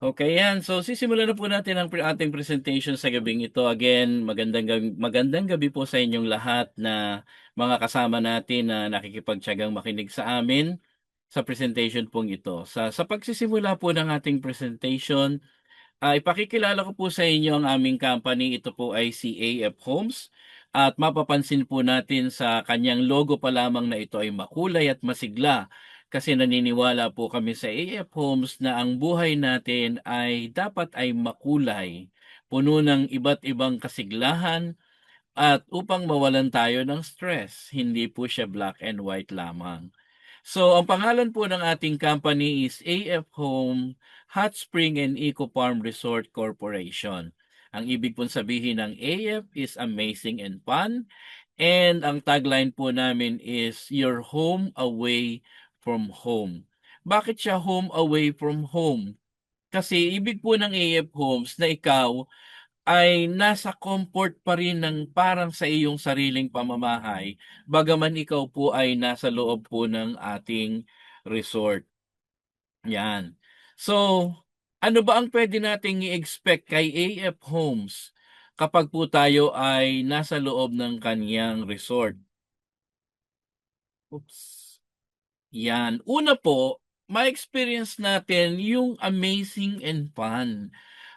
Okay, yan. So sisimulan na po natin ang ating presentation sa gabing ito. Again, magandang gabi po sa inyong lahat na mga kasama natin na nakikipagtiyagang makinig sa amin sa presentation pong ito. Sa pagsisimula po ng ating presentation, ipakikilala ko po sa inyo ang aming company. Ito po ay si AF Homes. At mapapansin po natin sa kanyang logo pa lamang na ito ay makulay at masigla. Kasi naniniwala po kami sa AF Homes na ang buhay natin ay dapat ay makulay, puno ng iba't ibang kasiglahan at upang mawalan tayo ng stress. Hindi po siya black and white lamang. So, ang pangalan po ng ating company is AF Home Hot Spring and Eco Farm Resort Corporation. Ang ibig pong sabihin ng AF is amazing and fun. And ang tagline po namin is your home away from home. Bakit siya home away from home? Kasi ibig po ng AF Homes na ikaw ay nasa comfort pa rin ng parang sa iyong sariling pamamahay, bagaman ikaw po ay nasa loob po ng ating resort. Yan. So, ano ba ang pwede nating i-expect kay AF Homes kapag po tayo ay nasa loob ng kaniyang resort? Oops. Yan. Una po, ma-experience natin yung amazing and fun.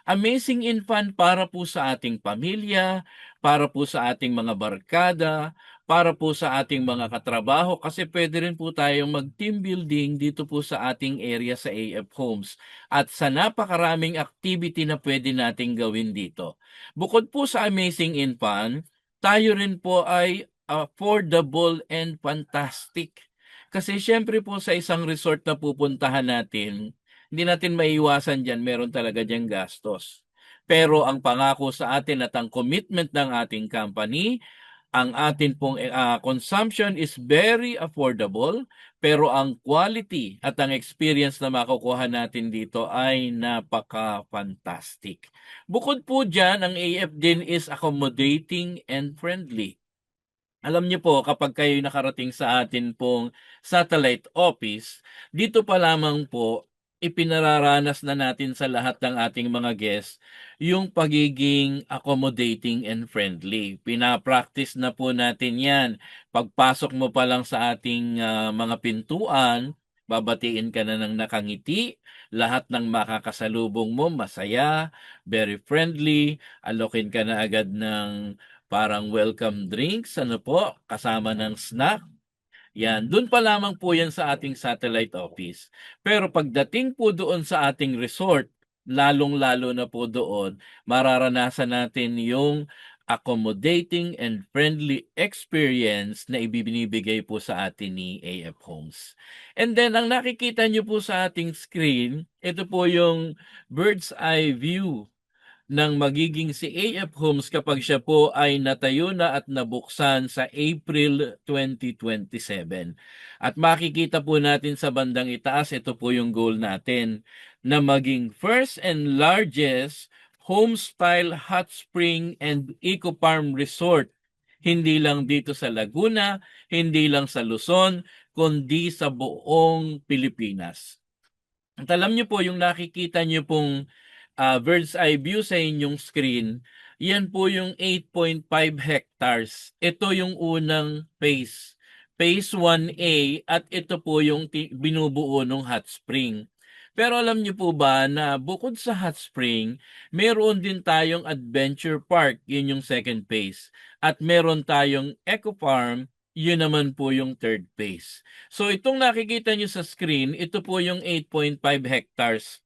Amazing and fun para po sa ating pamilya, para po sa ating mga barkada, para po sa ating mga katrabaho kasi pwede rin po tayong mag-team building dito po sa ating area sa AF Homes at sa napakaraming activity na pwede nating gawin dito. Bukod po sa amazing and fun, tayo rin po ay affordable and fantastic. Kasi siyempre po sa isang resort na pupuntahan natin, hindi natin maiiwasan diyan, meron talaga diyang gastos. Pero ang pangako sa atin at ang commitment ng ating company, ang atin pong consumption is very affordable, pero ang quality at ang experience na makukuha natin dito ay napaka-fantastic. Bukod po diyan, ang AF din is accommodating and friendly. Alam niyo po kapag kayo'y nakarating sa atin pong satellite office, dito pa lamang po ipinararanas na natin sa lahat ng ating mga guests yung pagiging accommodating and friendly. Pina-practice na po natin 'yan. Pagpasok mo pa lang sa ating mga pintuan, babatiin ka na ng nakangiti, lahat ng makakasalubong mo masaya, very friendly, alokin ka na agad ng parang welcome drinks, ano po, kasama ng snack. Yan, dun pa lamang po yan sa ating satellite office. Pero pagdating po doon sa ating resort, lalong-lalo na po doon, mararanasan natin yung accommodating and friendly experience na ibibinibigay po sa atin ni AF Homes. And then, ang nakikita nyo po sa ating screen, ito po yung bird's eye view ng magiging si AF Homes kapag siya po ay natayo na at nabuksan sa April 2027. At makikita po natin sa bandang itaas, ito po yung goal natin, na maging first and largest home-style hot spring and eco farm resort. Hindi lang dito sa Laguna, hindi lang sa Luzon, kundi sa buong Pilipinas. At alam niyo po, yung nakikita niyo pong bird's eye view sa inyong screen, yan po yung 8.5 hectares. Ito yung unang phase. Phase 1A at ito po yung binubuo ng hot spring. Pero alam niyo po ba na bukod sa hot spring, meron din tayong adventure park, yun yung second phase. At meron tayong eco farm, yun naman po yung third phase. So itong nakikita niyo sa screen, ito po yung 8.5 hectares.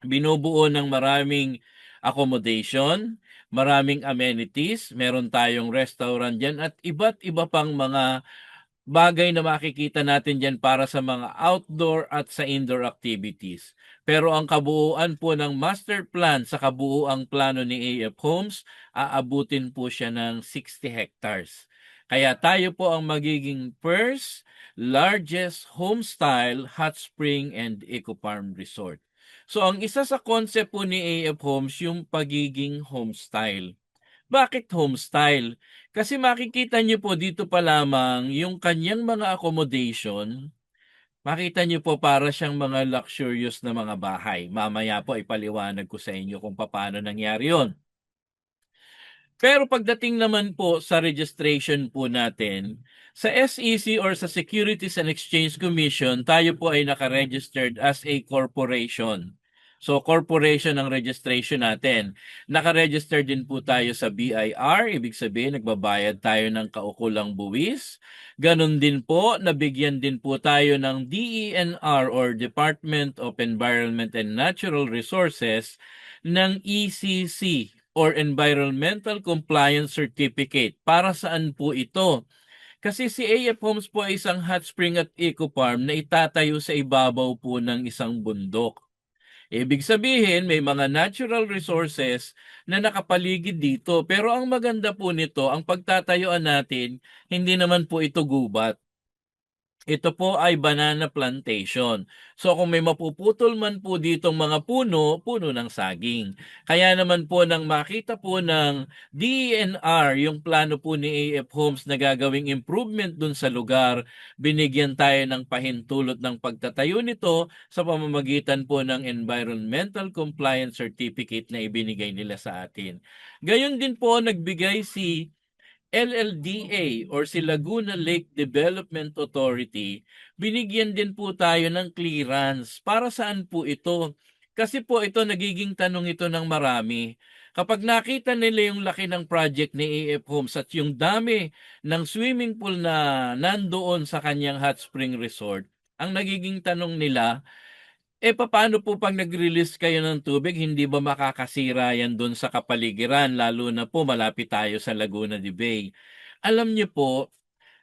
Binubuo ng maraming accommodation, maraming amenities, meron tayong restaurant diyan at iba't iba pang mga bagay na makikita natin diyan para sa mga outdoor at sa indoor activities. Pero ang kabuuan po ng master plan sa kabuuang plano ni AF Homes, aabutin po siya ng 60 hectares. Kaya tayo po ang magiging first largest home-style hot spring and eco farm resort. So ang isa sa concept po ni AF Homes yung pagiging home-style. Bakit home-style? Kasi makikita niyo po dito pa lamang yung kanyang mga accommodation, Makita niyo po para siyang mga luxurious na mga bahay. Mamaya po ipaliwanag ko sa inyo kung paano nangyari 'yon. Pero pagdating naman po sa registration po natin, sa SEC or sa Securities and Exchange Commission, tayo po ay naka-registered as a corporation. So corporation ang registration natin. Naka-register din po tayo sa BIR, ibig sabihin nagbabayad tayo ng kaukulang buwis. Ganon din po, nabigyan din po tayo ng DENR or Department of Environment and Natural Resources ng ECC or Environmental Compliance Certificate. Para saan po ito? Kasi si AF Homes po ay isang hot spring at eco farm na itatayo sa ibabaw po ng isang bundok. Ibig sabihin, may mga natural resources na nakapaligid dito. Pero ang maganda po nito, ang pagtatayuan natin, hindi naman po ito gubat. Ito po ay banana plantation. So kung may mapuputol man po ditong mga puno, puno ng saging. Kaya naman po nang makita po ng DENR yung plano po ni AF Homes na gagawing improvement dun sa lugar, binigyan tayo ng pahintulot ng pagtatayo nito sa pamamagitan po ng Environmental Compliance Certificate na ibinigay nila sa atin. Gayon din po nagbigay si LLDA or si Laguna Lake Development Authority, binigyan din po tayo ng clearance. Para saan po ito? Kasi po ito nagiging tanong ito ng marami. Kapag nakita nila yung laki ng project ni AF Homes at yung dami ng swimming pool na nandoon sa kanyang hot spring resort, ang nagiging tanong nila, papaano po 'pag nag-release kayo ng tubig, hindi ba makakasira yan dun sa kapaligiran lalo na po malapit tayo sa Laguna de Bay? Alam niyo po,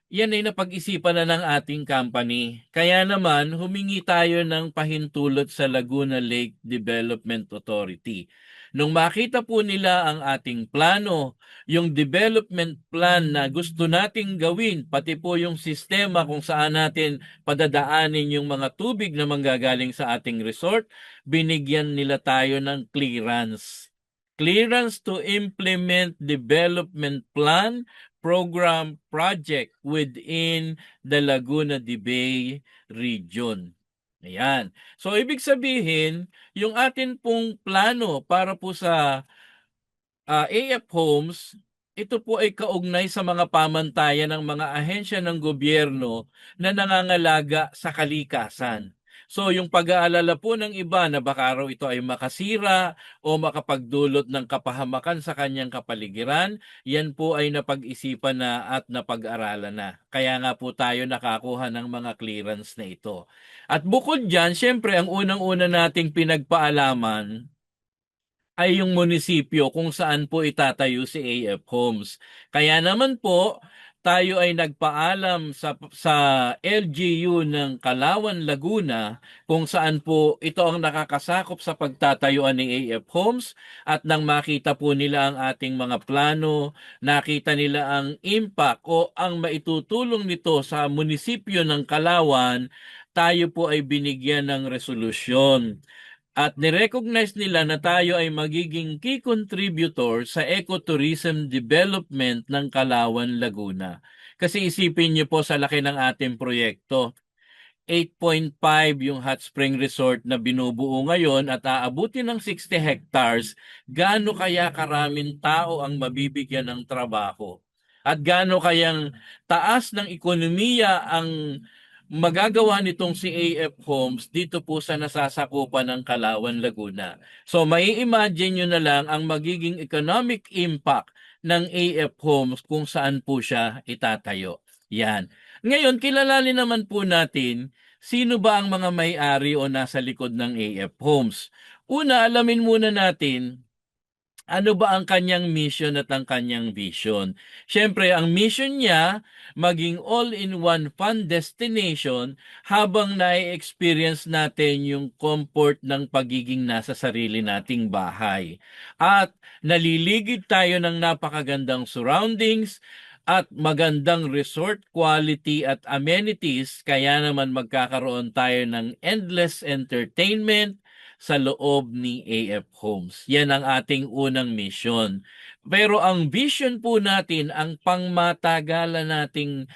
yan ay napag-isipan na ng ating company. Kaya naman humingi tayo ng pahintulot sa Laguna Lake Development Authority. Nung makita po nila ang ating plano, yung development plan na gusto nating gawin, pati po yung sistema kung saan natin padadaanin yung mga tubig na manggagaling sa ating resort, binigyan nila tayo ng clearance. Clearance to implement development plan, program, project within the Laguna de Bay region. Ayan. So, ibig sabihin, yung atin pong plano para po sa AF Homes, ito po ay kaugnay sa mga pamantayan ng mga ahensya ng gobyerno na nangangalaga sa kalikasan. So yung pag-aalala po ng iba na baka raw ito ay makasira o makapagdulot ng kapahamakan sa kanyang kapaligiran, yan po ay napag-isipan na at napag-aralan na. Kaya nga po tayo nakakuha ng mga clearance na ito. At bukod dyan, syempre ang unang-una nating pinagpaalaman ay yung munisipyo kung saan po itatayo si AF Homes. Kaya naman po, tayo ay nagpaalam sa LGU ng Kalawan, Laguna kung saan po ito ang nakakasakop sa pagtatayuan ni AF Homes at nang makita po nila ang ating mga plano, nakita nila ang impact o ang maitutulong nito sa munisipyo ng Kalawan, tayo po ay binigyan ng resolusyon. At nirecognize nila na tayo ay magiging key contributor sa ecotourism development ng Kalawan, Laguna. Kasi isipin niyo po sa laki ng ating proyekto, 8.5 yung hot spring resort na binubuo ngayon at aabutin ng 60 hectares, gaano kaya karaming tao ang mabibigyan ng trabaho? At gaano kayang taas ng ekonomiya ang magagawa nitong si AF Homes dito po sa nasasakupan ng Kalawan, Laguna. So mai-imagine nyo na lang ang magiging economic impact ng AF Homes kung saan po siya itatayo. Yan. Ngayon, kilalanin naman po natin sino ba ang mga may-ari o nasa likod ng AF Homes. Una, alamin muna natin ano ba ang kanyang mission at ang kanyang vision. Siyempre, ang mission niya, maging all-in-one fun destination habang na-experience natin yung comfort ng pagiging nasa sarili nating bahay. At naliligid tayo ng napakagandang surroundings at magandang resort quality at amenities, kaya naman magkakaroon tayo ng endless entertainment sa loob ni AF Homes. Yan ang ating unang mission. Pero ang vision po natin, ang pangmatagalan nating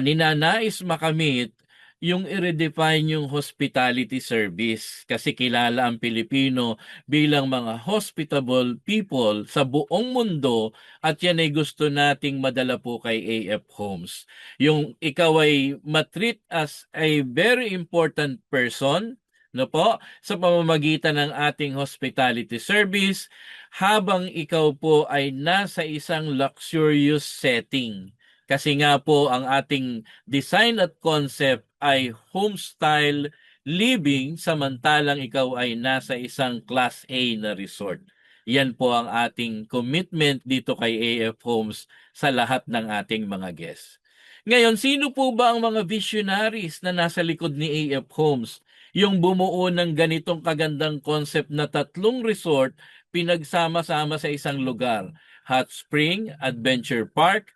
ninanais makamit, yung i-redefine yung hospitality service kasi kilala ang Pilipino bilang mga hospitable people sa buong mundo at yan ay gusto nating madala po kay AF Homes. Yung ikaw ay matreat as a very important person, no po, sa pamamagitan ng ating hospitality service habang ikaw po ay nasa isang luxurious setting. Kasi nga po ang ating design at concept ay homestyle living samantalang ikaw ay nasa isang class A na resort. Yan po ang ating commitment dito kay AF Homes sa lahat ng ating mga guests. Ngayon, sino po ba ang mga visionaries na nasa likod ni AF Homes? Yung bumuo ng ganitong kagandang concept na tatlong resort pinagsama-sama sa isang lugar. Hot Spring, Adventure Park,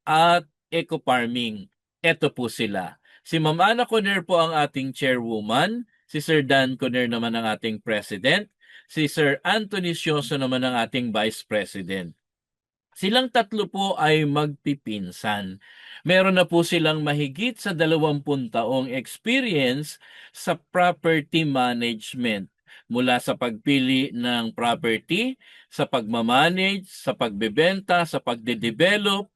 at Eco Farming. Ito po sila. Si Ma'am Ana Coner po ang ating chairwoman, si Sir Dan Coner naman ang ating president, si Sir Anthony Sioso naman ang ating vice president. Silang tatlo po ay magpipinsan. Meron na po silang mahigit sa 20 taong experience sa property management. Mula sa pagpili ng property, sa pagmamanage, sa pagbebenta, sa pagde-develop,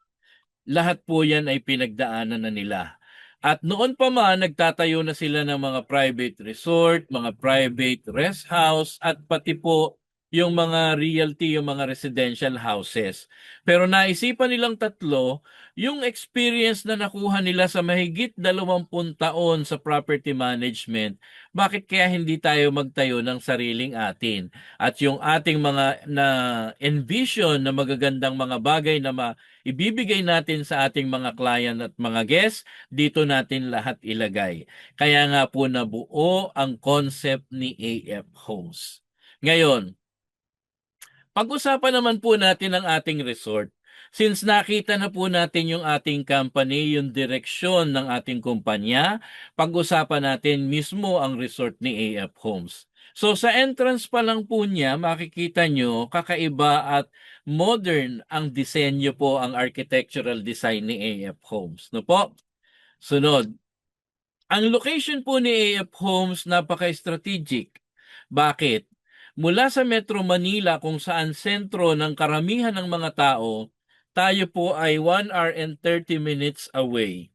lahat po yan ay pinagdaanan na nila. At noon pa man, nagtatayo na sila ng mga private resort, mga private rest house, at pati po yung mga realty, yung mga residential houses. Pero naisipan nilang tatlo, yung experience na nakuha nila sa mahigit 20 taon sa property management, bakit kaya hindi tayo magtayo ng sariling atin? At yung ating mga na envision na magagandang mga bagay na ibibigay natin sa ating mga client at mga guests, dito natin lahat ilagay. Kaya nga po nabuo ang concept ni AF Homes. Ngayon, pag-usapan naman po natin ang ating resort. Since nakita na po natin yung ating company, yung direksyon ng ating kumpanya, pag-usapan natin mismo ang resort ni AF Homes. So sa entrance pa lang po niya, makikita nyo kakaiba at modern ang disenyo po, ang architectural design ni AF Homes. No po? Sunod, ang location po ni AF Homes napaka-strategic. Bakit? Mula sa Metro Manila kung saan sentro ng karamihan ng mga tao, tayo po ay 1 hour and 30 minutes away.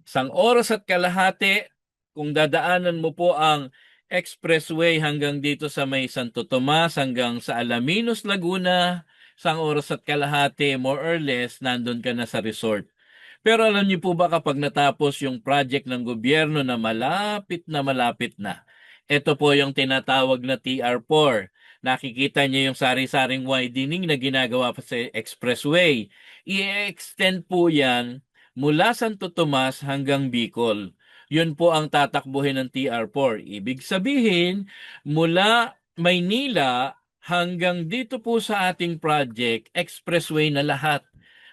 1 oras at kalahati kung dadaanan mo po ang expressway hanggang dito sa may Santo Tomas hanggang sa Alaminos, Laguna, 1 oras at kalahati more or less nandun ka na sa resort. Pero alam niyo po ba kapag natapos yung project ng gobyerno na malapit na, ito po yung tinatawag na TR4. Nakikita niyo yung sari-saring widening na ginagawa pa sa expressway. I-extend po yan mula Santo Tomas hanggang Bicol. Yun po ang tatakbuhin ng TR4. Ibig sabihin, mula Maynila hanggang dito po sa ating project, expressway na lahat.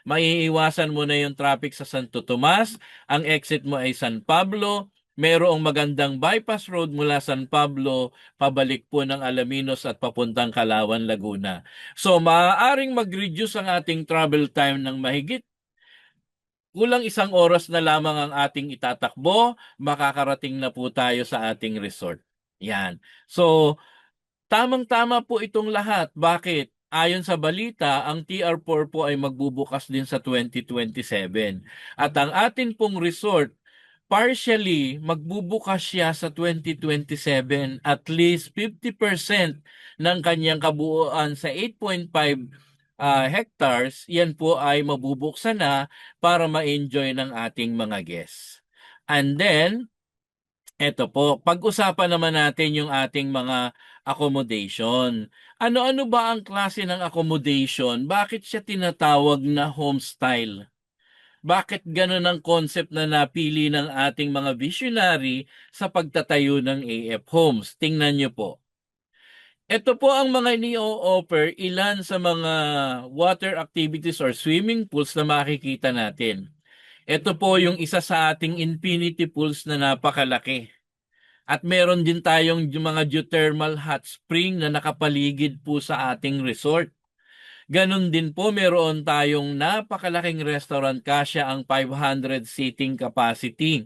Maiiwasan mo na yung traffic sa Santo Tomas, ang exit mo ay San Pablo, mayroong magandang bypass road mula San Pablo, pabalik po ng Alaminos at papuntang Kalawan, Laguna. So maaaring mag-reduce ang ating travel time ng mahigit kulang 1 oras na lamang ang ating itatakbo, makakarating na po tayo sa ating resort. Yan. So, tamang-tama po itong lahat. Bakit? Ayon sa balita, ang TR4 po ay magbubukas din sa 2027. At ang atin pong resort, partially magbubukas siya sa 2027. At least 50% ng kanyang kabuuan sa 8.5 hectares, yan po ay mabubuksan na para ma-enjoy ng ating mga guests. And then, eto po, pag-usapan naman natin yung ating mga accommodation. Ano-ano ba ang klase ng accommodation? Bakit siya tinatawag na homestyle? Bakit ganun ang concept na napili ng ating mga visionary sa pagtatayo ng AF Homes? Tingnan niyo po. Ito po ang mga ni-offer ilan sa mga water activities or swimming pools na makikita natin. Ito po yung isa sa ating infinity pools na napakalaki. At meron din tayong mga geothermal hot spring na nakapaligid po sa ating resort. Ganon din po meron tayong napakalaking restaurant, kasya ang 500 seating capacity.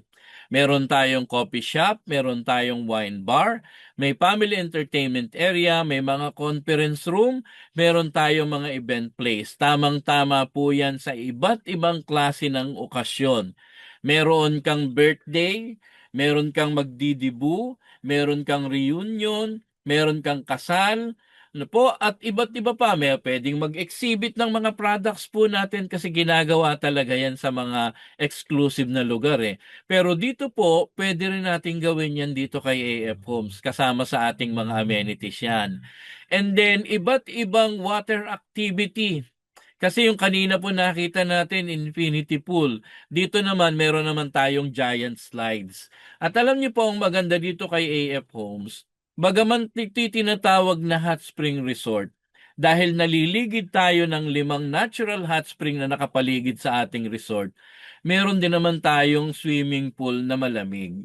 Meron tayong coffee shop, meron tayong wine bar, may family entertainment area, may mga conference room, meron tayong mga event place. Tamang-tama po yan sa iba't ibang klase ng okasyon. Meron kang birthday, meron kang magdidibu, meron kang reunion, meron kang kasal, ano po, at iba't iba pa. May pwedeng mag-exhibit ng mga products po natin kasi ginagawa talaga yan sa mga exclusive na lugar eh. Pero dito po, pwede rin natin gawin yan dito kay AF Homes kasama sa ating mga amenities yan. And then, iba't ibang water activity. Kasi yung kanina po nakita natin, infinity pool. Dito naman, meron naman tayong giant slides. At alam niyo po, ang maganda dito kay AF Homes, bagaman tinatawag na hot spring resort, dahil naliligid tayo ng 5 natural hot spring na nakapaligid sa ating resort, meron din naman tayong swimming pool na malamig.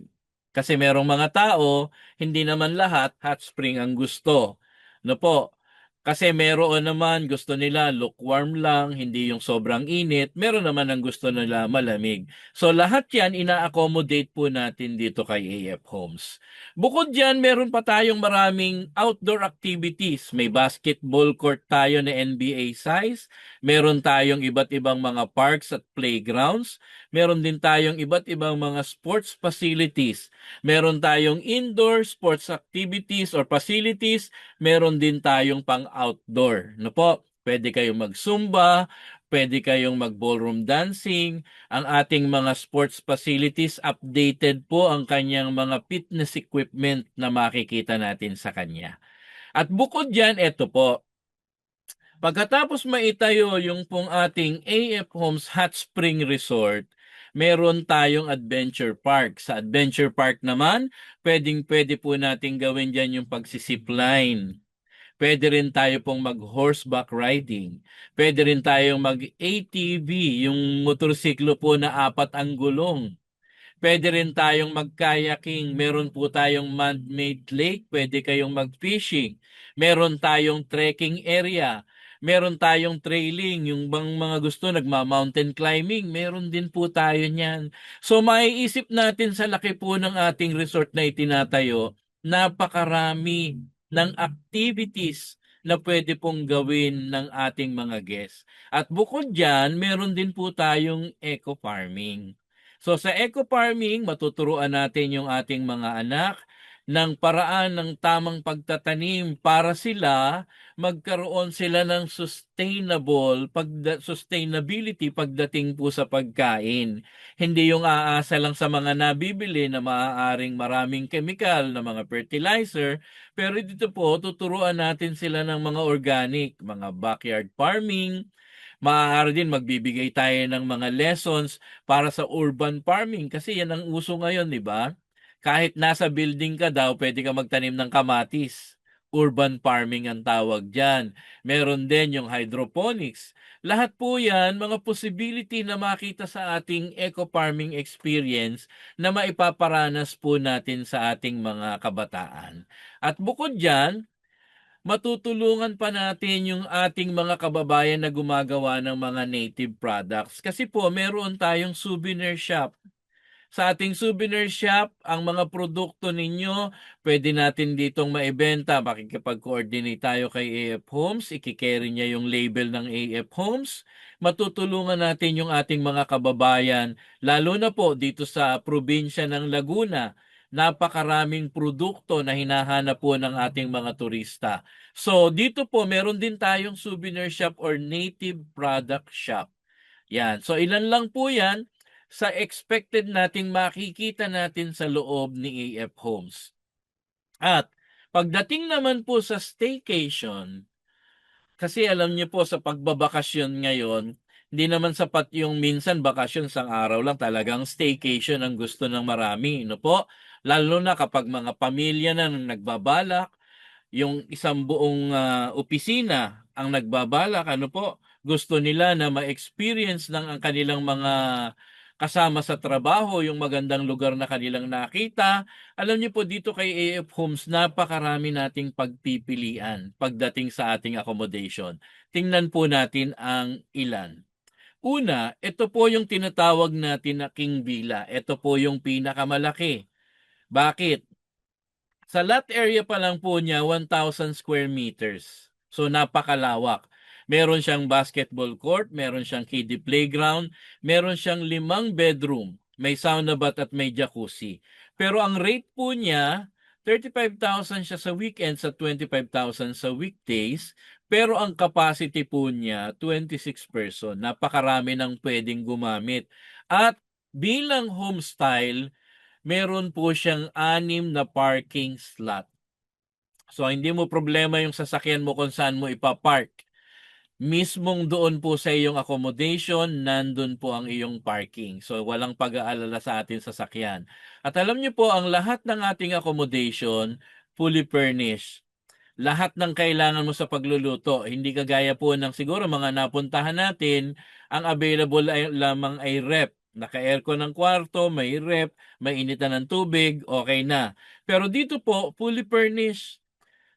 Kasi merong mga tao, hindi naman lahat hot spring ang gusto. No po? Kasi meron naman gusto nila lukewarm lang, hindi yung sobrang init. Meron naman ang gusto nila malamig. So lahat yan ina-accommodate po natin dito kay AF Homes. Bukod dyan, meron pa tayong maraming outdoor activities. May basketball court tayo na NBA size. Meron tayong iba't ibang mga parks at playgrounds. Meron din tayong iba't ibang mga sports facilities. Meron tayong indoor sports activities or facilities. Meron din tayong pang-outdoor. No po? Pwede kayong mag-zumba, pwede kayong mag-ballroom dancing. Ang ating mga sports facilities, updated po ang kanyang mga fitness equipment na makikita natin sa kanya. At bukod dyan, eto po, pagkatapos maitayo yung pong ating AF Homes Hot Spring Resort, meron tayong adventure park. Sa adventure park naman, pwedeng-pwede po natin gawin dyan yung pagsisipline. Pwede rin tayo pong mag-horseback riding. Pwede rin tayong mag-ATV, yung motorsiklo po na 4 ang gulong. Pwede rin tayong mag-kayaking. Meron po tayong man-made lake. Pwede kayong mag-fishing. Meron tayong trekking area. Meron tayong trailing. Yung bang mga gusto nagma-mountain climbing, meron din po tayo niyan. So maiisip natin sa laki po ng ating resort na itinatayo, napakarami ng activities na pwede pong gawin ng ating mga guests. At bukod dyan, meron din po tayong eco farming. So sa eco farming, matuturuan natin yung ating mga anak ng paraan ng tamang pagtatanim para magkaroon sila ng sustainability pagdating po sa pagkain. Hindi yung aasa lang sa mga nabibili na maaaring maraming chemical na mga fertilizer, pero dito po tuturuan natin sila ng mga organic, mga backyard farming. Maaari din magbibigay tayo ng mga lessons para sa urban farming kasi yan ang uso ngayon, di ba? Kahit nasa building ka daw, pwede ka magtanim ng kamatis. Urban farming ang tawag dyan. Meron din yung hydroponics. Lahat po yan, mga possibility na makita sa ating eco-farming experience na maipaparanas po natin sa ating mga kabataan. At bukod dyan, matutulungan pa natin yung ating mga kababayan na gumagawa ng mga native products. Kasi po, meron tayong souvenir shop. Sa ating souvenir shop, ang mga produkto ninyo, pwede natin ditong maibenta. Makikipag-coordinate tayo kay AF Homes, ikikerry niya yung label ng AF Homes. Matutulungan natin yung ating mga kababayan, lalo na po dito sa probinsya ng Laguna. Napakaraming produkto na hinahanap po ng ating mga turista. So dito po, meron din tayong souvenir shop or native product shop. Yan. So ilan lang po yan sa expected nating makikita natin sa loob ni AF Homes. At pagdating naman po sa staycation, kasi alam niyo po sa pagbabakasyon ngayon, hindi naman sapat yung minsan bakasyon sang araw lang, talagang staycation ang gusto ng marami, no po? Lalo na kapag mga pamilya na nang nagbabalak, yung isang buong opisina ang nagbabalak, ano po, gusto nila na ma-experience ng ang kanilang mga kasama sa trabaho, yung magandang lugar na kanilang nakita. Alam niyo po dito kay AF Homes, napakarami nating pagpipilian pagdating sa ating accommodation. Tingnan po natin ang ilan. Una, ito po yung tinatawag natin na king villa. Ito po yung pinakamalaki. Bakit? Sa lot area pa lang po niya, 1,000 square meters. So napakalawak. Meron siyang basketball court, meron siyang kiddie playground, meron siyang 5 bedroom, may sauna bath at may jacuzzi. Pero ang rate po niya, 35,000 siya sa weekends at 25,000 sa weekdays. Pero ang capacity po niya, 26 person. Napakarami ng pwedeng gumamit. At bilang home style, meron po siyang 6 na parking slot. So hindi mo problema yung sasakyan mo kung saan mo ipapark. Mismong doon po sa iyong accommodation, nandun po ang iyong parking. So walang pag-aalala sa ating sasakyan. At alam niyo po, ang lahat ng ating accommodation, fully furnished. Lahat ng kailangan mo sa pagluluto. Hindi kagaya po ng siguro mga napuntahan natin, ang available ay, lamang ay rep. Naka-aircon ng kwarto, may rep, may initan ng tubig, okay na. Pero dito po, fully furnished.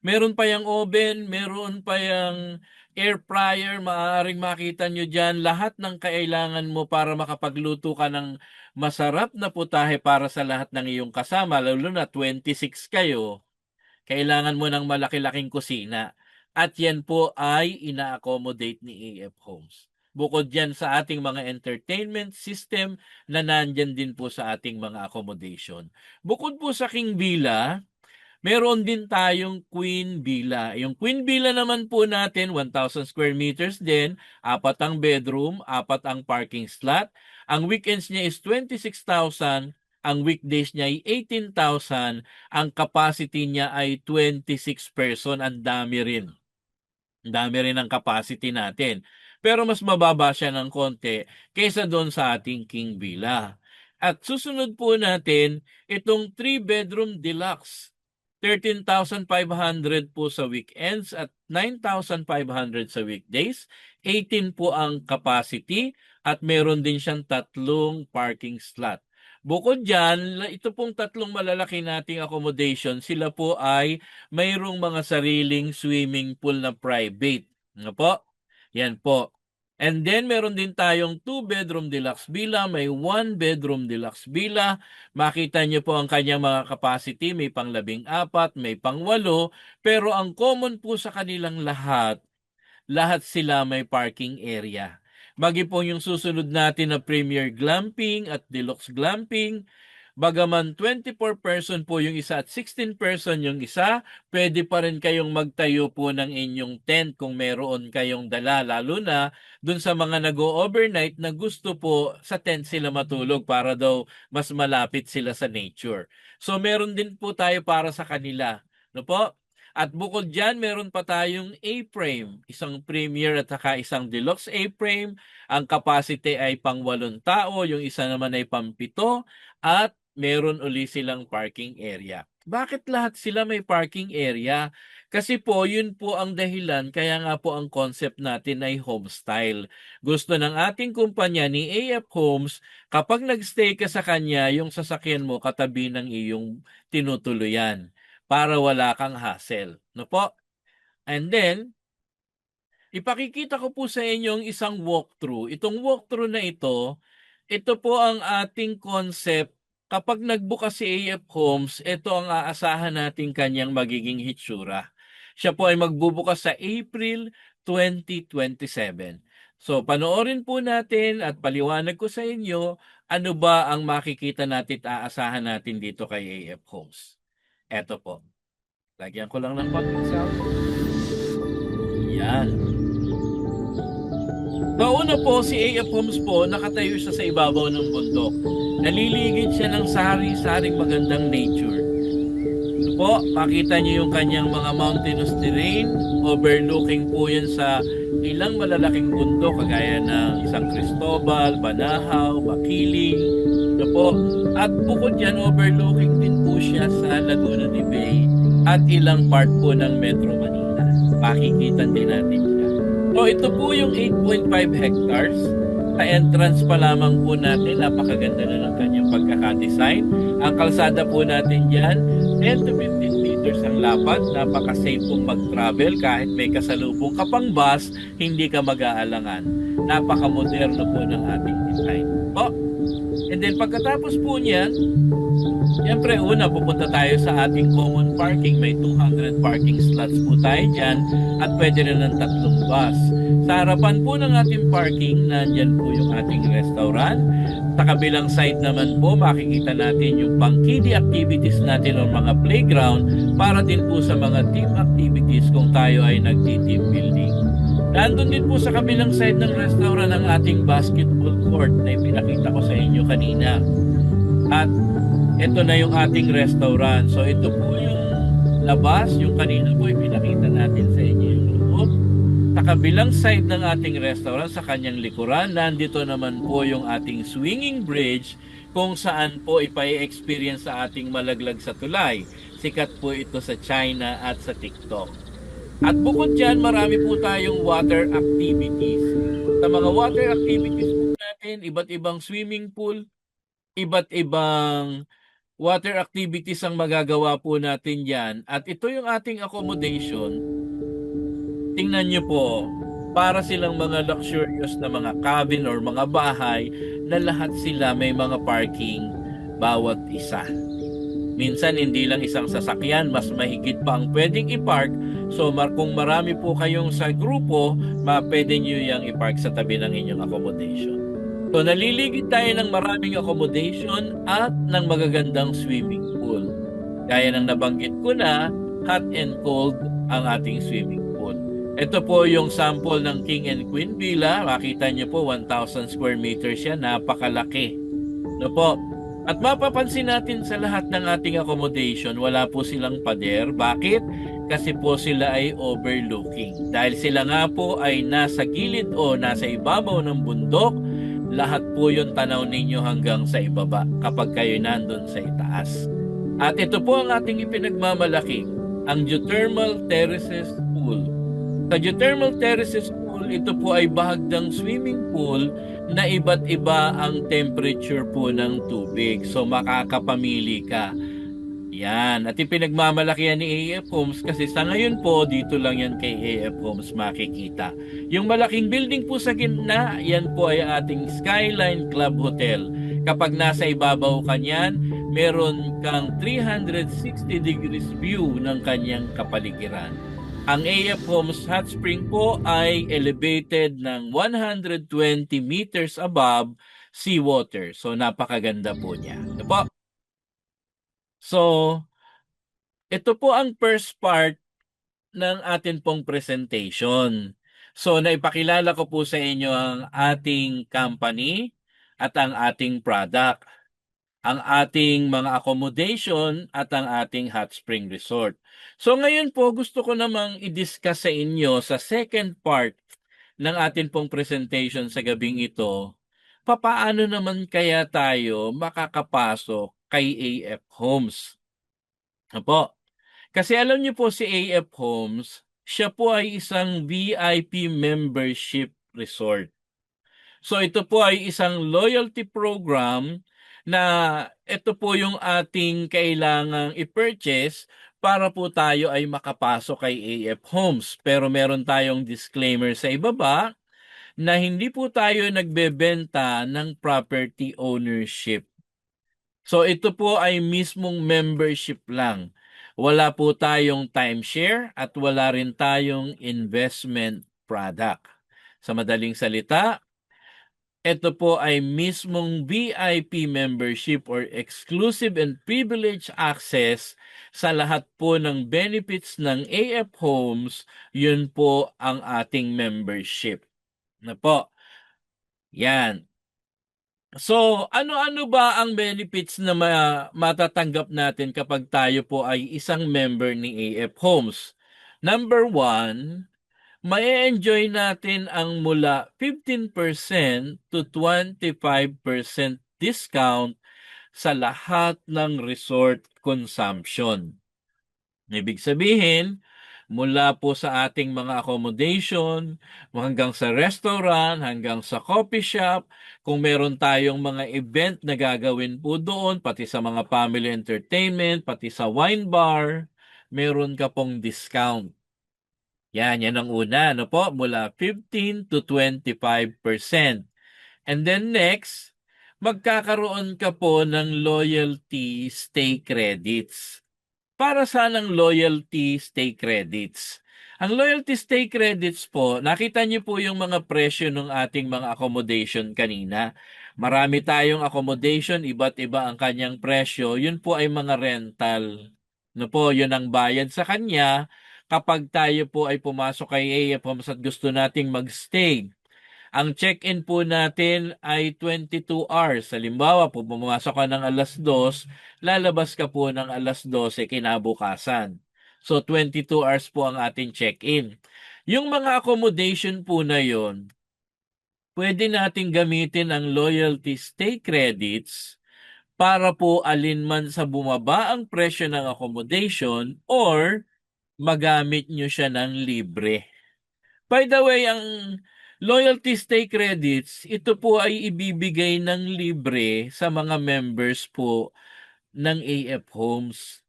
Meron pa yung oven, meron pa yung air fryer, maaaring makita nyo dyan. Lahat ng kailangan mo para makapagluto ka ng masarap na putahe para sa lahat ng iyong kasama, lalo na 26 kayo. Kailangan mo ng malaki-laking kusina. At yan po ay ina-accommodate ni AF Homes. Bukod yan sa ating mga entertainment system na nandyan din po sa ating mga accommodation. Bukod po sa King Villa, meron din tayong Queen Villa. Yung Queen Villa naman po natin, 1,000 square meters din, 4 ang bedroom, 4 ang parking slot. Ang weekends niya is 26,000, ang weekdays niya ay 18,000, ang capacity niya ay 26 person, ang dami rin. Ang dami rin ang capacity natin. Pero mas mababa siya ng konti kaysa doon sa ating King Villa. At susunod po natin itong 3-bedroom deluxe. 13,500 po sa weekends at 9,500 sa weekdays. 18 po ang capacity at meron din siyang 3 parking slot. Bukod dyan, ito pong 3 malalaki nating accommodation, sila po ay mayroong mga sariling swimming pool na private. Ano po? Yan po. And then meron din tayong 2-bedroom deluxe villa, may 1-bedroom deluxe villa. Makita niyo po ang kanyang mga capacity, may pang 14, may pang 8, pero ang common po sa kanilang lahat sila may parking area. Magi po yung susunod natin na Premier Glamping at Deluxe Glamping. Bagaman 24 person po yung isa at 16 person yung isa, pwede pa rin kayong magtayo po ng inyong tent kung meron kayong dala, lalo na dun sa mga nag-overnight na gusto po sa tent sila matulog para daw mas malapit sila sa nature. So meron din po tayo para sa kanila. No po? At bukod dyan, meron pa tayong A-frame, isang premier at saka isang deluxe A-frame. Ang capacity ay pang 8 tao, yung isa naman ay pang 7, at meron uli silang parking area. Bakit lahat sila may parking area? Kasi po, yun po ang dahilan, kaya nga po ang concept natin ay homestyle. Gusto ng ating kumpanya ni AF Homes, kapag nagstay ka sa kanya, yung sasakyan mo katabi ng iyong tinutuluyan para wala kang hassle. No po? And then, ipakikita ko po sa inyo ang isang walkthrough. Itong walkthrough na ito po ang ating concept. Kapag nagbukas si AF Homes, ito ang aasahan natin kanyang magiging hitsura. Siya po ay magbubukas sa April 2027. So, panoorin po natin at paliwanag ko sa inyo ano ba ang makikita natin at aasahan natin dito kay AF Homes. Eto po. Lagyan ko lang ng konting sound. Yan. Kauna po si AF Homes po, nakatayo siya sa ibabaw ng bundok. Naliligid siya ng sari-saring magandang nature. Ito po, makita niyo yung kanyang mga mountainous terrain. Overlooking po yan sa ilang malalaking bundok kagaya ng San Cristobal, Banahaw, Makiling. Ito po. At bukod yan, overlooking din po siya sa Laguna de Bay at ilang part po ng Metro Manila. Makikita din natin siya. So ito po yung 8.5 hectares. Sa entrance pa lamang po natin, napakaganda na ng kanyang pagkakadesign. Ang kalsada po natin dyan, 10 to 15 feet kilometers ang lapad, napaka-safe pong mag-travel kahit may kasalubong ka pang bus, hindi ka mag-aalangan. Napaka-moderno po ng ating design. And then pagkatapos po niyan, siyempre una pupunta tayo sa ating common parking. May 200 parking slots po tayo dyan at pwede rin ng 3 bus. Sa harapan po ng ating parking, nandyan po yung ating restaurant. Sa kabilang side naman po, makikita natin yung pang-kiddie activities natin o mga playground para din po sa mga team activities kung tayo ay nagti-team building. Nandun din po sa kabilang side ng restaurant ang ating basketball court na ipinakita ko sa inyo kanina. At ito na yung ating restaurant. So ito po yung labas, yung kanina po ipinakita natin sa inyo yung loob. Sa kabilang side ng ating restaurant, sa kanyang likuran, nandito naman po yung ating swinging bridge kung saan po ipa-experience sa ating malaglag sa tulay. Sikat po ito sa China at sa TikTok. At bukod dyan, marami po tayong water activities. Sa mga water activities po natin, iba't ibang swimming pool, iba't ibang water activities ang magagawa po natin yan. At ito yung ating accommodation. Tingnan nyo po, para silang mga luxurious na mga cabin or mga bahay na lahat sila may mga parking bawat isa. Minsan hindi lang isang sasakyan, mas mahigit pa ang pwedeng i-park. So kung marami po kayong sa grupo, pwede nyo yung i-park sa tabi ng inyong accommodation. So naliligid tayo ng maraming accommodation at ng magagandang swimming pool. Gaya ng nabanggit ko na, hot and cold ang ating swimming pool. Ito po yung sample ng King and Queen Villa. Makita nyo po, 1,000 square meters siya. Napakalaki. No po? At mapapansin natin sa lahat ng ating accommodation, wala po silang pader. Bakit? Kasi po sila ay overlooking. Dahil sila nga po ay nasa gilid o nasa ibabaw ng bundok, lahat po yung tanaw ninyo hanggang sa ibaba kapag kayo nandun sa itaas. At ito po ang ating ipinagmamalaki, ang Geothermal Terraces Pool. Sa Geothermal Terraces Pool, ito po ay bahagdang swimming pool na iba't iba ang temperature po ng tubig. So makakapamili ka. Yan. At ipinagmamalaki yan ni AF Homes kasi sa ngayon po, dito lang yan kay AF Homes makikita. Yung malaking building po sa gitna, yan po ay ating Skyline Club Hotel. Kapag nasa ibabaw ka niyan, meron kang 360 degrees view ng kanyang kapaligiran. Ang AF Homes Hot Spring po ay elevated ng 120 meters above seawater. So napakaganda po niya. Ito po. So, ito po ang first part ng atin pong presentation. So, naipakilala ko po sa inyo ang ating company at ang ating product, ang ating mga accommodation at ang ating hot spring resort. So, ngayon po gusto ko namang i-discuss sa inyo sa second part ng atin pong presentation sa gabing ito, papaano naman kaya tayo makakapasok kay AF Homes? Opo. Kasi alam niyo po si AF Homes, siya po ay isang VIP membership resort. So ito po ay isang loyalty program na ito po yung ating kailangang i-purchase para po tayo ay makapasok kay AF Homes. Pero meron tayong disclaimer sa ibaba na hindi po tayo nagbebenta ng property ownership. So ito po ay mismong membership lang. Wala po tayong timeshare at wala rin tayong investment product. Sa madaling salita, ito po ay mismong VIP membership or exclusive and privileged access sa lahat po ng benefits ng AF Homes. Yun po ang ating membership. Na po. Yan. So, ano-ano ba ang benefits na matatanggap natin kapag tayo po ay isang member ni AF Homes? Number 1, ma-enjoy natin ang mula 15% to 25% discount sa lahat ng resort consumption. Ibig sabihin, mula po sa ating mga accommodation, hanggang sa restaurant, hanggang sa coffee shop, kung meron tayong mga event na gagawin po doon, pati sa mga family entertainment, pati sa wine bar, meron ka pong discount. Yan ang una, ano po, mula 15 to 25%. And then next, magkakaroon ka po ng loyalty stay credits. Para saan ang loyalty stay credits? Ang loyalty stay credits po, nakita niyo po yung mga presyo ng ating mga accommodation kanina. Marami tayong accommodation, iba't iba ang kanyang presyo. Yun po ay mga rental. No po, yun ang bayad sa kanya kapag tayo po ay pumasok kay AF Homes at gusto nating magstay. Ang check-in po natin ay 22 hours. Halimbawa, po pumasok ka ng 2:00, lalabas ka po ng 12:00 kinabukasan. So 22 hours po ang ating check-in. Yung mga accommodation po na yon, pwede nating gamitin ang loyalty stay credits para po alinman sa bumaba ang presyo ng accommodation or magamit nyo siya ng libre. By the way, ang loyalty stay credits, ito po ay ibibigay ng libre sa mga members po ng AF Homes.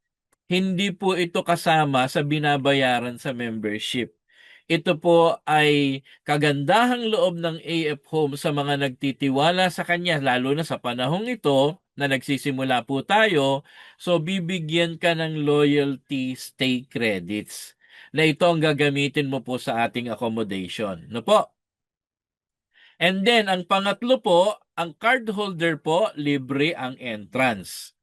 Hindi po ito kasama sa binabayaran sa membership. Ito po ay kagandahang loob ng AF Home sa mga nagtitiwala sa kanya, lalo na sa panahong ito na nagsisimula po tayo. So bibigyan ka ng loyalty stay credits na ito ang gagamitin mo po sa ating accommodation. No po? And then, ang pangatlo po, ang card holder po, libre ang entrance.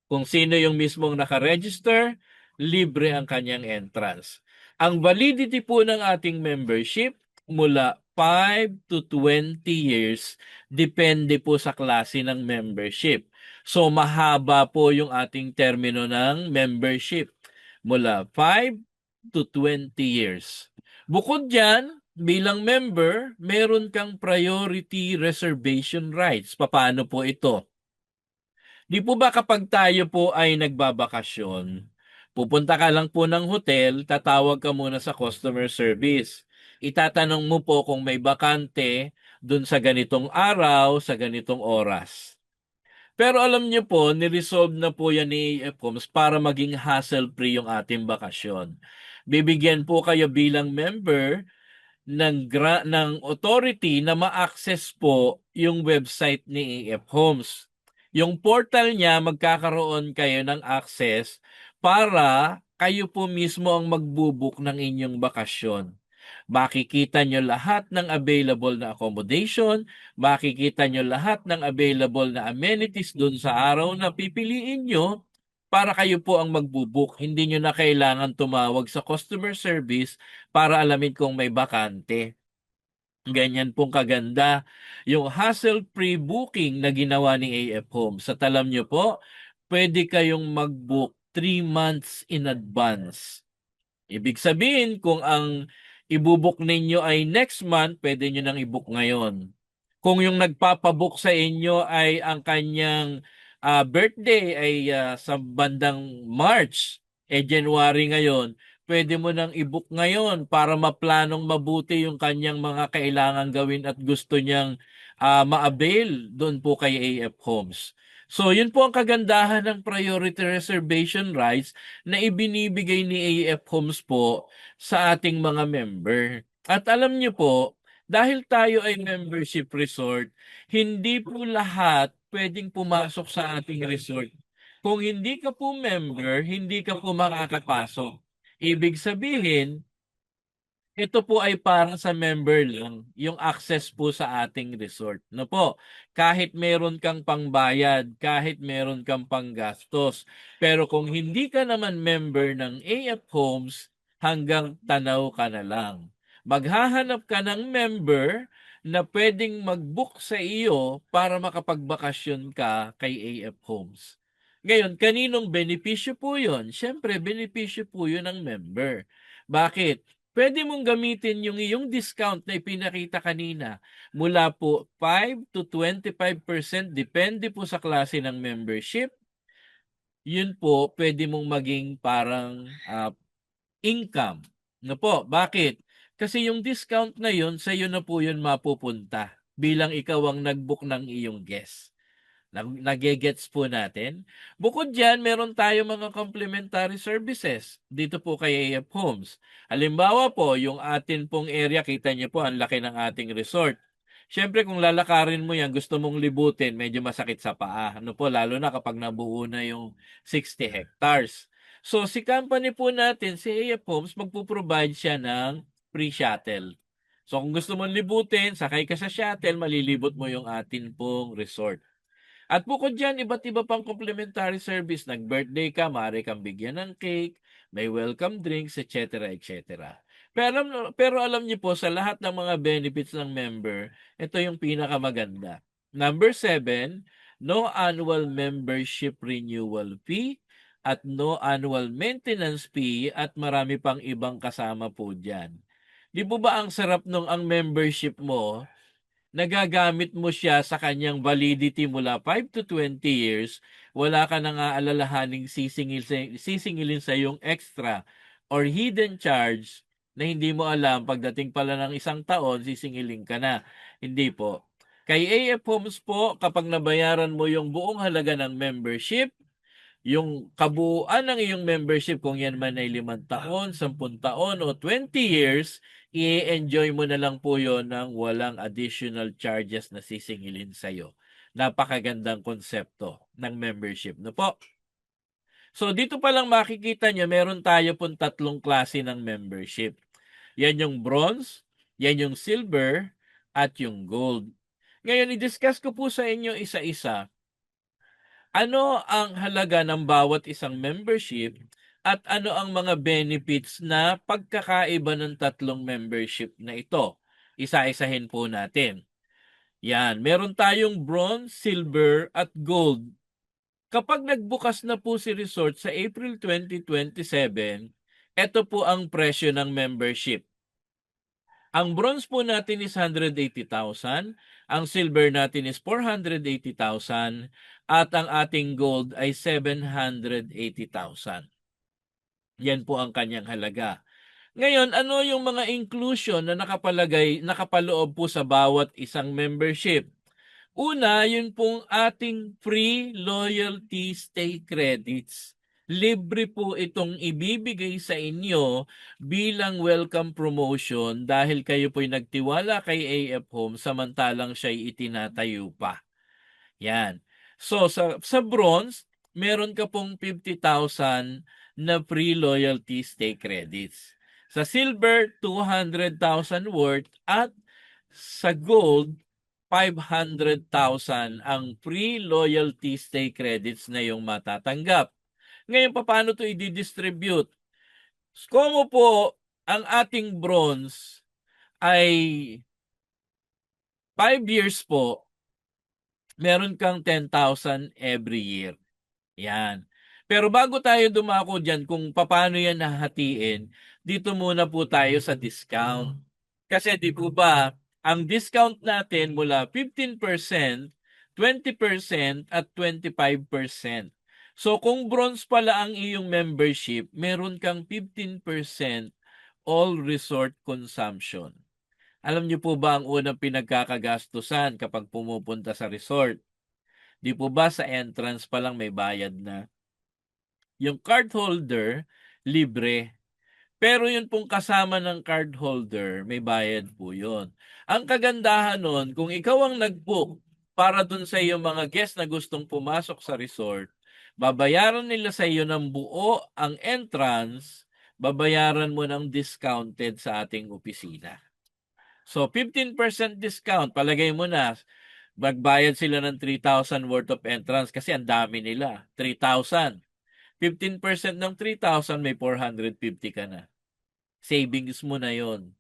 Kung sino yung mismong nakaregister, libre ang kanyang entrance. Ang validity po ng ating membership mula 5 to 20 years, depende po sa klase ng membership. So mahaba po yung ating termino ng membership mula 5 to 20 years. Bukod dyan, bilang member, meron kang priority reservation rights. Paano po ito? Di po ba kapag tayo po ay nagbabakasyon, pupunta ka lang po ng hotel, tatawag ka muna sa customer service. Itatanong mo po kung may bakante dun sa ganitong araw, sa ganitong oras. Pero alam niyo po, ni-resolve na po yan ni AFCOMS para maging hassle-free yung ating bakasyon. Bibigyan po kayo bilang member ng authority na ma-access po yung website ni AF Homes. Yung portal niya, magkakaroon kayo ng access para kayo po mismo ang magbubook ng inyong bakasyon. Makikita nyo lahat ng available na accommodation, makikita nyo lahat ng available na amenities doon sa araw na pipiliin nyo para kayo po ang magbubook. Hindi nyo na kailangan tumawag sa customer service para alamin kung may bakante. Ganyan pong kaganda yung hassle-free booking na ginawa ni AF Home. Sa talam nyo po, pwede kayong mag-book 3 months in advance. Ibig sabihin, kung ang ibubook ninyo ay next month, pwede nyo nang i-book ngayon. Kung yung nagpapabook sa inyo ay ang kanyang birthday ay sa bandang March, January ngayon, pwede mo nang i-book ngayon para maplanong mabuti yung kanyang mga kailangan gawin at gusto niyang ma-avail doon po kay AF Homes. So, yun po ang kagandahan ng priority reservation rights na ibinibigay ni AF Homes po sa ating mga member. At alam niyo po, dahil tayo ay membership resort, hindi po lahat pwedeng pumasok sa ating resort. Kung hindi ka po member, hindi ka po makakapasok. Ibig sabihin, ito po ay para sa member lang, yung access po sa ating resort. No po, kahit meron kang pangbayad, kahit meron kang panggastos. Pero kung hindi ka naman member ng AF Homes, hanggang tanaw ka na lang. Maghahanap ka ng member na pwedeng mag-book sa iyo para makapagbakasyon ka kay AF Homes. Ngayon, kaninong benepisyo po yun? Siyempre, benepisyo po yun ng member. Bakit? Pwede mong gamitin yung iyong discount na ipinakita kanina mula po 5 to 25% depende po sa klase ng membership. Yun po, pwede mong maging parang income. No po, bakit? Kasi yung discount na yun, sa iyo na po yun mapupunta bilang ikaw ang nag-book ng iyong guest. Nage-gets po natin? Bukod diyan, meron tayong mga complementary services dito po kay AF Homes. Halimbawa po, yung atin pong area, kita niyo po ang laki ng ating resort. Siyempre kung lalakarin mo 'yan, gusto mong libutin, medyo masakit sa paa, ano po, lalo na kapag nabuo na yung 60 hectares. So si company po natin, si AF Homes, magpo-provide siya ng free shuttle. So kung gusto mong libutin, sakay ka sa shuttle, malilibot mo yung atin pong resort. At bukod diyan, iba't iba pang complimentary service. Nag-birthday ka, maaari kang bigyan ng cake, may welcome drinks, etc. etc. Pero alam niyo po, sa lahat ng mga benefits ng member, ito yung pinakamaganda. Number 7, no annual membership renewal fee at no annual maintenance fee at marami pang ibang kasama po dyan. Di po ba ang sarap nung ang membership mo nagagamit mo siya sa kanyang validity mula 5 to 20 years, wala ka nang aalalahaning sisingilin sa yung extra or hidden charge na hindi mo alam pagdating pala ng 1 taon, sisingilin ka na. Hindi po. Kay AF Homes po, kapag nabayaran mo yung buong halaga ng membership, yung kabuuan ng iyong membership kung yan man ay 5 taon, 10 taon o 20 years, i-enjoy mo na lang po yon ng walang additional charges na sisingilin sa'yo. Napakagandang konsepto ng membership. No po? So dito pa lang makikita nyo, meron tayo pong 3 klase ng membership. Yan yung bronze, yan yung silver, at yung gold. Ngayon, i-discuss ko po sa inyo isa-isa ano ang halaga ng bawat isang membership at ano ang mga benefits na pagkakaiba ng 3 membership na ito? Isa-isahin po natin. Yan, meron tayong bronze, silver at gold. Kapag nagbukas na po si resort sa April 2027, ito po ang presyo ng membership. Ang bronze po natin is 180,000, ang silver natin is 480,000, at ang ating gold ay 780,000. Yan po ang kanyang halaga. Ngayon, ano yung mga inclusion na nakapaloob po sa bawat isang membership? Una, yun pong ating free loyalty stay credits. Libre po itong ibibigay sa inyo bilang welcome promotion dahil kayo po'y nagtiwala kay AF Home samantalang siya'y itinatayo pa. Yan. So sa bronze, meron ka pong 50,000 na free loyalty stay credits. Sa silver, 200,000 worth at sa gold, 500,000 ang free loyalty stay credits na yung matatanggap. Ngayon, paano ito i-distribute? Como po, ang ating bronze ay 5 years po, meron kang 10,000 every year. Yan. Pero bago tayo dumako dyan kung paano yan nahatiin, dito muna po tayo sa discount. Kasi di po ba, ang discount natin mula 15%, 20% at 25%. So kung bronze pala ang iyong membership, meron kang 15% all resort consumption. Alam niyo po ba ang unang pinagkakagastusan kapag pumupunta sa resort? Di po ba sa entrance pa lang may bayad na? Yung card holder, libre. Pero yun pong kasama ng card holder, may bayad po yun. Ang kagandahan nun, kung ikaw ang nag-book para dun sa iyong mga guest na gustong pumasok sa resort, babayaran nila sa iyo ng buo ang entrance, babayaran mo ng discounted sa ating opisina. So 15% discount, palagay mo na, magbayad sila ng 3,000 worth of entrance kasi ang dami nila, 3,000. 15% ng 3,000 may 450 ka na. Savings mo na yon.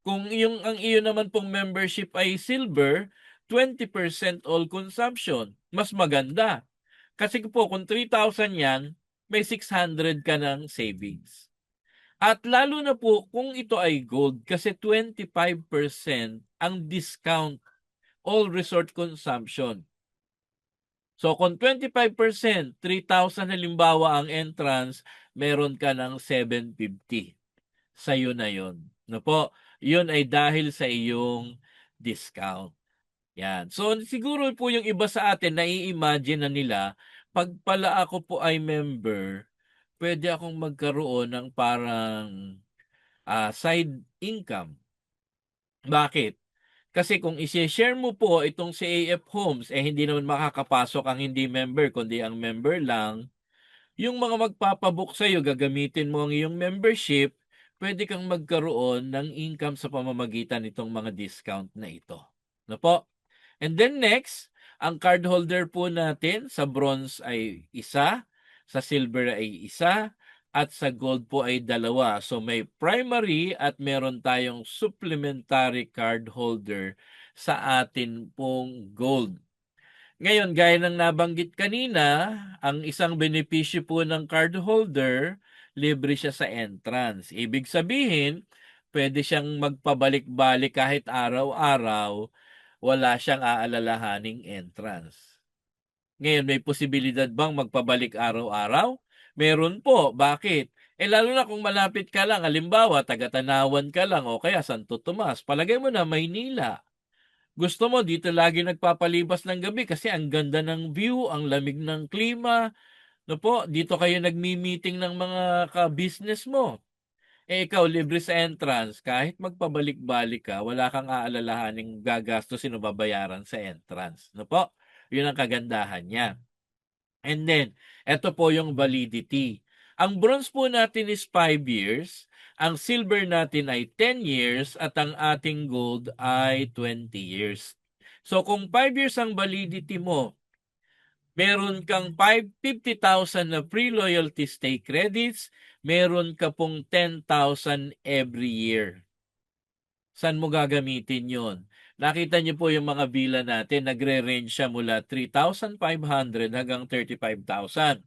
Kung ang iyo naman pong membership ay silver, 20% all consumption. Mas maganda. Kasi po kung 3,000 yan, may 600 ka ng savings. At lalo na po kung ito ay gold kasi 25% ang discount all resort consumption. So kung 25%, 3,000 halimbawa ang entrance, meron ka ng 750. Sa'yo na yon. No po? Yun ay dahil sa iyong discount. Yan. So, siguro po yung iba sa atin nai-imagine na nila, 'pag pala ako po ay member, puwede akong magkaroon ng parang, side income. Bakit? Kasi kung ise-share mo po itong si AF Homes, eh, hindi naman makakapasok ang hindi member kundi ang member lang. Yung mga magpapabook sa'yo gagamitin mo ang iyong membership, puwede kang magkaroon ng income sa pamamagitan nitong mga discount na ito, ano po? And then next, ang cardholder po natin sa bronze ay isa, sa silver ay isa, at sa gold po ay dalawa. So may primary at meron tayong supplementary cardholder sa atin pong gold. Ngayon, gaya ng nabanggit kanina, ang isang benepisyo po ng cardholder, libre siya sa entrance. Ibig sabihin, pwede siyang magpabalik-balik kahit araw-araw, wala siyang aalalahaning entrance. Ngayon, may posibilidad bang magpabalik araw-araw? Meron po. Bakit? Lalo na kung malapit ka lang, halimbawa, taga-Tanawan ka lang o kaya Santo Tomas, palagay mo na Maynila. Gusto mo dito lagi nagpapalibas ng gabi kasi ang ganda ng view, ang lamig ng klima, no po, dito kayo nagmi-meeting ng mga ka-business mo. Ikaw libre sa entrance, kahit magpabalik-balik ka, wala kang aalalahaning gagastusin o babayaran sa entrance, no po? Yun ang kagandahan niya. And then, eto po yung validity. Ang bronze po natin is 5 years, ang silver natin ay 10 years, at ang ating gold ay 20 years. So kung 5 years ang validity mo, meron kang 50,000 na free loyalty stay credits, meron ka pong 10,000 every year. Saan mo gagamitin yon? Nakita niyo po yung mga villa natin, nagre-range siya mula 3,500 hanggang 35,000.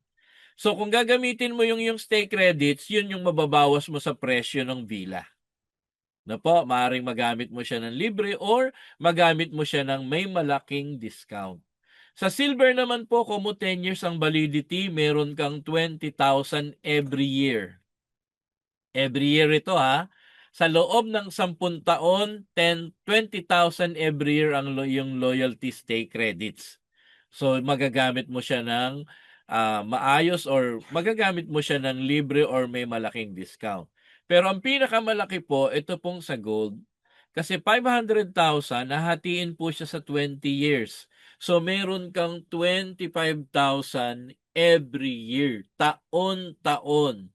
So kung gagamitin mo yung stay credits, yun yung mababawas mo sa presyo ng villa. Na po, maaaring magamit mo siya ng libre or magamit mo siya ng may malaking discount. Sa silver naman po, kung 10 years ang validity, meron kang 20,000 every year. Every year ito ha. Sa loob ng 10 taon, 20,000 every year ang yung loyalty stay credits. So magagamit mo siya ng maayos or magagamit mo siya ng libre or may malaking discount. Pero ang pinakamalaki po, ito pong sa gold. Kasi 500,000, nahatiin po siya sa 20 years. So meron kang 25,000 every year, taon-taon.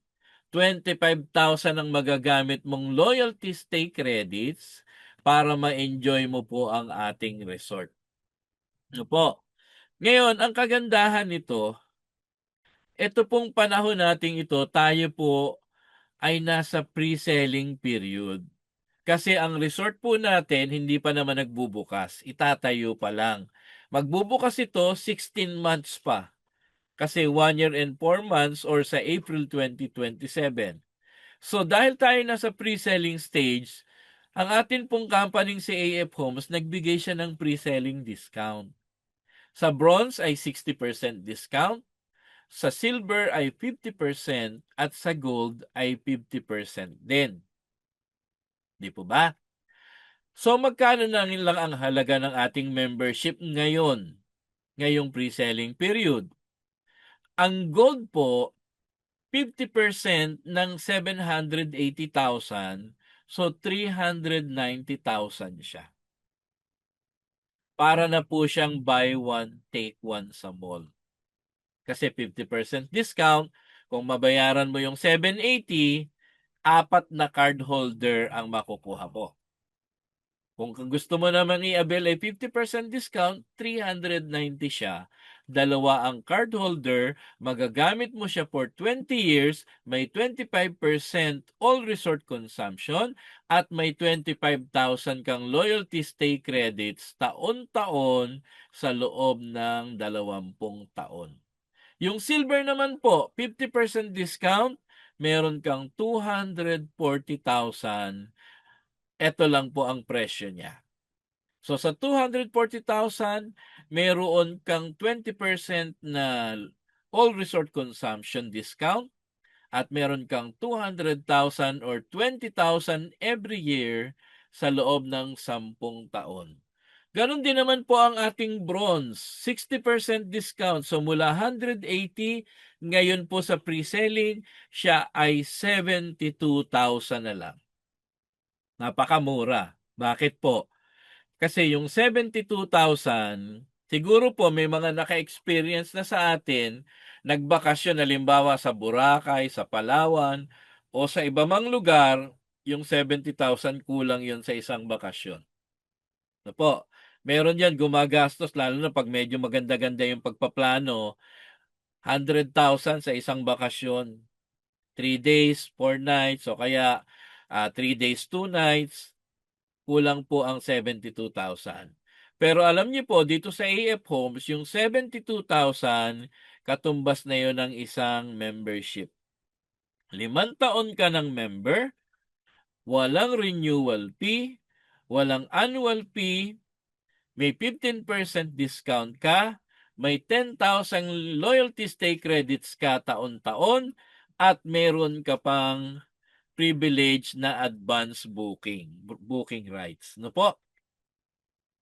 25,000 ang magagamit mong loyalty stay credits para ma-enjoy mo po ang ating resort. Ano po? Ngayon, ang kagandahan nito, ito pong panahon nating ito, tayo po ay nasa pre-selling period. Kasi ang resort po natin hindi pa naman nagbubukas, itatayo pa lang. Magbubukas ito 16 months pa. Kasi 1 year and 4 months or sa April 2027. So dahil tayo nasa pre-selling stage, ang atin pong company si AF Homes nagbigay siya ng pre-selling discount. Sa bronze ay 60% discount, sa silver ay 50% at sa gold ay 50% din. Di po ba? So magkano na lang ang halaga ng ating membership ngayon, ngayong pre-selling period? Ang gold po 50% ng 780,000, so 390,000 siya. Para na po siyang buy one, take one sa mall. Kasi 50% discount, kung mabayaran mo yung 780, apat na card holder ang makukuha mo. Kung gusto mo naman i-avail ay 50% discount, 390 siya. Dalawa ang cardholder, magagamit mo siya for 20 years, may 25% all resort consumption, at may 25,000 kang loyalty stay credits taon-taon sa loob ng 20 taon. Yung silver naman po, 50% discount, meron kang 240,000. Ito lang po ang presyo niya. So sa 240,000, meron kang 20% na all resort consumption discount at meron kang 200,000 or 20,000 every year sa loob ng 10 taon. Gano'n din naman po ang ating bronze, 60% discount. So mula 180, ngayon po sa pre-selling, siya ay 72,000 na lang. Napakamura. Bakit po? Kasi yung 72,000, siguro po may mga naka-experience na sa atin, nagbakasyon halimbawa sa Boracay, sa Palawan, o sa iba mang lugar, yung 70,000 kulang yon sa isang bakasyon. Ano po, meron yan gumagastos lalo na 'pag medyo maganda-ganda yung pagpaplano, 100,000 sa isang bakasyon, 3 days, 4 nights o kaya, 3 days, 2 nights, kulang po ang 72,000. Pero alam niyo po dito sa AF Homes yung 72,000 katumbas na yon ng isang membership. 5 taon ka ng member, walang renewal fee, walang annual fee, may 15% discount ka, may 10,000 loyalty stay credits ka taon-taon, at meron ka pang privilege na advance booking rights. No po?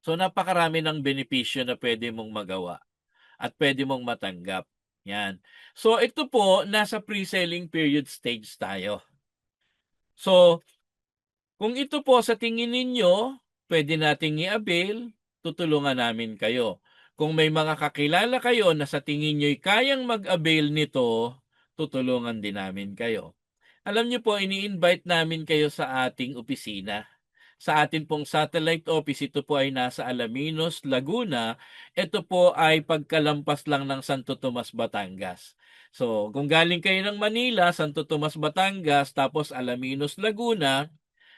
So napakarami ng benepisyo na pwede mong magawa at pwede mong matanggap. Yan. So ito po, nasa pre-selling period stage tayo. So kung ito po sa tingin ninyo, pwede nating i-avail, tutulungan namin kayo. Kung may mga kakilala kayo na sa tingin nyo'y kayang mag-avail nito, tutulungan din namin kayo. Alam niyo po, ini-invite namin kayo sa ating opisina. Sa atin pong satellite office, ito po ay nasa Alaminos, Laguna. Ito po ay pagkalampas lang ng Santo Tomas, Batangas. So, kung galing kayo ng Manila, Santo Tomas, Batangas, tapos Alaminos, Laguna,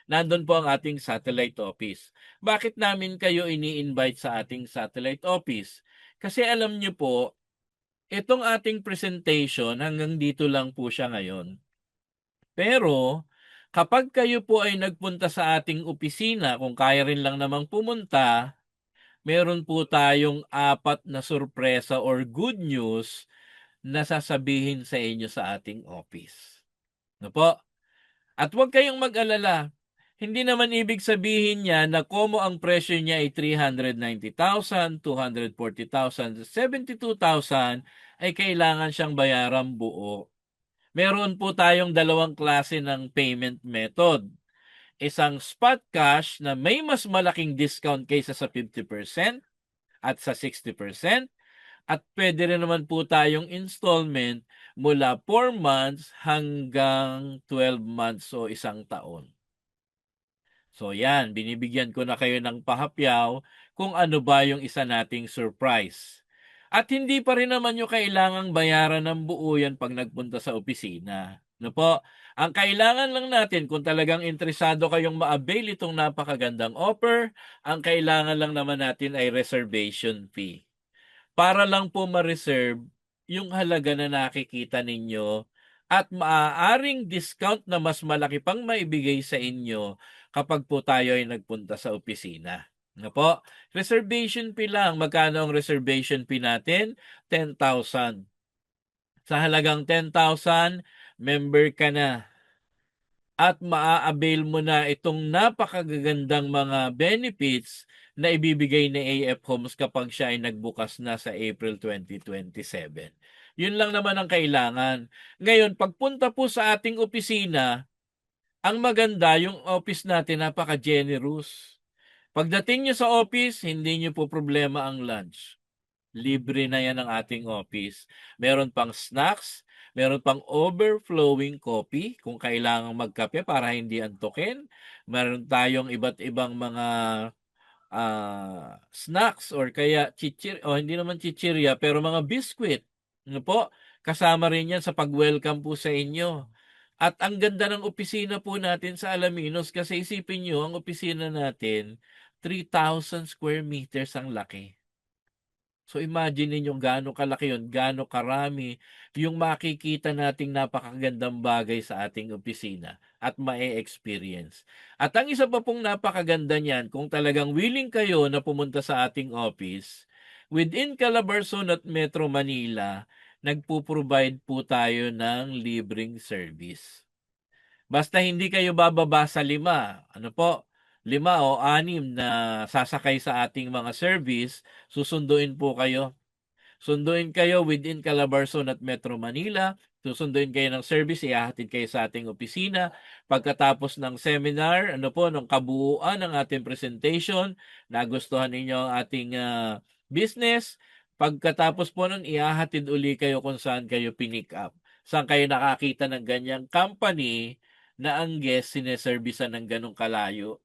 nandun po ang ating satellite office. Bakit namin kayo ini-invite sa ating satellite office? Kasi alam niyo po, itong ating presentation hanggang dito lang po siya ngayon. Pero kapag kayo po ay nagpunta sa ating opisina, kung kaya rin lang namang pumunta, meron po tayong 4 na sorpresa or good news na sasabihin sa inyo sa ating office. No po? At huwag kayong mag-alala. Hindi naman ibig sabihin niya na komo ang presyo niya ay 390,000, 240,000, 72,000 ay kailangan siyang bayaran buo. Meron po tayong dalawang klase ng payment method. Isang spot cash na may mas malaking discount kaysa sa 50% at sa 60%. At pwede rin naman po tayong installment mula 4 months hanggang 12 months o 1 taon. So yan, binibigyan ko na kayo ng pahapyaw kung ano ba yung isa nating surprise. At hindi pa rin naman nyo kailangang bayaran ng buo yan pag nagpunta sa opisina. No po? Ang kailangan lang natin kung talagang interesado kayong ma-avail itong napakagandang offer, ang kailangan lang naman natin ay reservation fee. Para lang po ma-reserve yung halaga na nakikita ninyo at maaaring discount na mas malaki pang maibigay sa inyo kapag po tayo ay nagpunta sa opisina. Ano po? Reservation fee lang. Magkano ang reservation fee natin? 10,000. Sa halagang 10,000, member ka na at maa-avail mo na itong napakagagandang mga benefits na ibibigay ni AF Homes kapag siya ay nagbukas na sa April 2027. Yun lang naman ang kailangan. Ngayon, pagpunta po sa ating opisina, ang maganda, yung office natin napaka-generous. Pagdating nyo sa office, hindi nyo po problema ang lunch. Libre na yan ang ating office. Meron pang snacks, meron pang overflowing coffee kung kailangang magkape para hindi antukin. Meron tayong iba't ibang mga snacks or kaya chichir o hindi naman chichirya pero mga biscuit. Ano po? Kasama rin yan sa pag-welcome po sa inyo. At ang ganda ng opisina po natin sa Alaminos kasi isipin nyo, ang opisina natin, 3,000 square meters ang laki. So imagine niyo gaano kalaki yun, gaano karami yung makikita nating napakagandang bagay sa ating opisina at mae-experience. At ang isa pa pong napakaganda niyan, kung talagang willing kayo na pumunta sa ating office, within Calabarzon at Metro Manila, nagpo-provide po tayo ng libreng service. Basta hindi kayo bababa sa 5, ano po? 5 o 6 na sasakay sa ating mga service, susunduin po kayo. Sunduin kayo within Calabarzon at Metro Manila. Susunduin kayo ng service, ihahatid kayo sa ating opisina. Pagkatapos ng seminar, ano po, ng kabuuan ng ating presentation, nagustuhan ninyo ang ating business. Pagkatapos po nun, ihahatid uli kayo kung saan kayo pinick up. Saan kayo nakakita ng ganyang company na ang guest sineservisan ng ganong kalayo.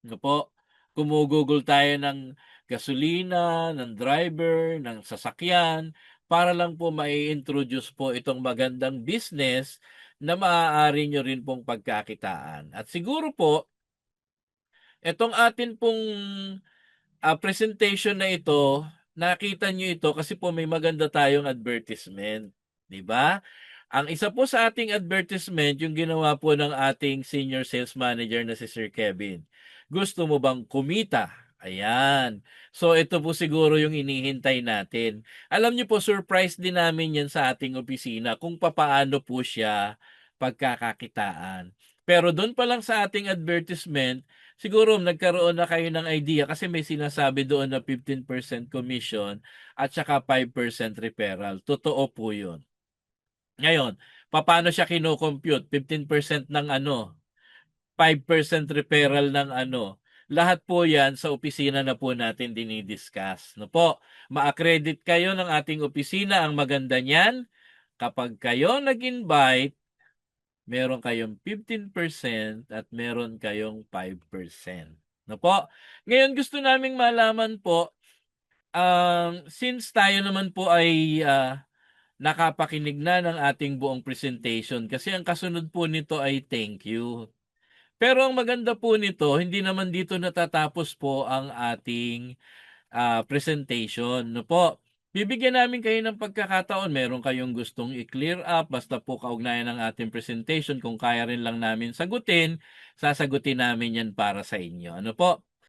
Ano po, gumugugol tayo ng gasolina, ng driver, ng sasakyan, para lang po mai-introduce po itong magandang business na maaari nyo rin pong pagkakitaan. At siguro po, itong atin pong presentation na ito, nakita nyo ito kasi po may maganda tayong advertisement. 'Di ba? Ang isa po sa ating advertisement, yung ginawa po ng ating senior sales manager na si Sir Kevin. Gusto mo bang kumita? Ayan. So ito po siguro yung inihintay natin. Alam niyo po, surprise din namin yan sa ating opisina kung papaano po siya pagkakakitaan. Pero doon pa lang sa ating advertisement, siguro nagkaroon na kayo ng idea kasi may sinasabi doon na 15% commission at saka 5% referral. Totoo po yun. Ngayon, papaano siya kino-compute? 15% ng ano, 5% referral ng ano. Lahat po 'yan sa opisina na po natin dinidiscuss, no po. Ma-accredit kayo ng ating opisina. Ang maganda niyan, kapag kayo nag-invite, meron kayong 15% at meron kayong 5%, no po. Ngayon gusto naming malaman po, since tayo naman po ay nakapakinig na ng ating buong presentation kasi ang kasunod po nito ay thank you. Pero ang maganda po nito, hindi naman dito natatapos po ang ating presentation, no po. Bibigyan namin kayo ng pagkakataon, meron kayong gustong i-clear up, basta po kaugnayan ng ating presentation, kung kaya rin lang namin sagutin, sasagutin namin yan para sa inyo. Ano po?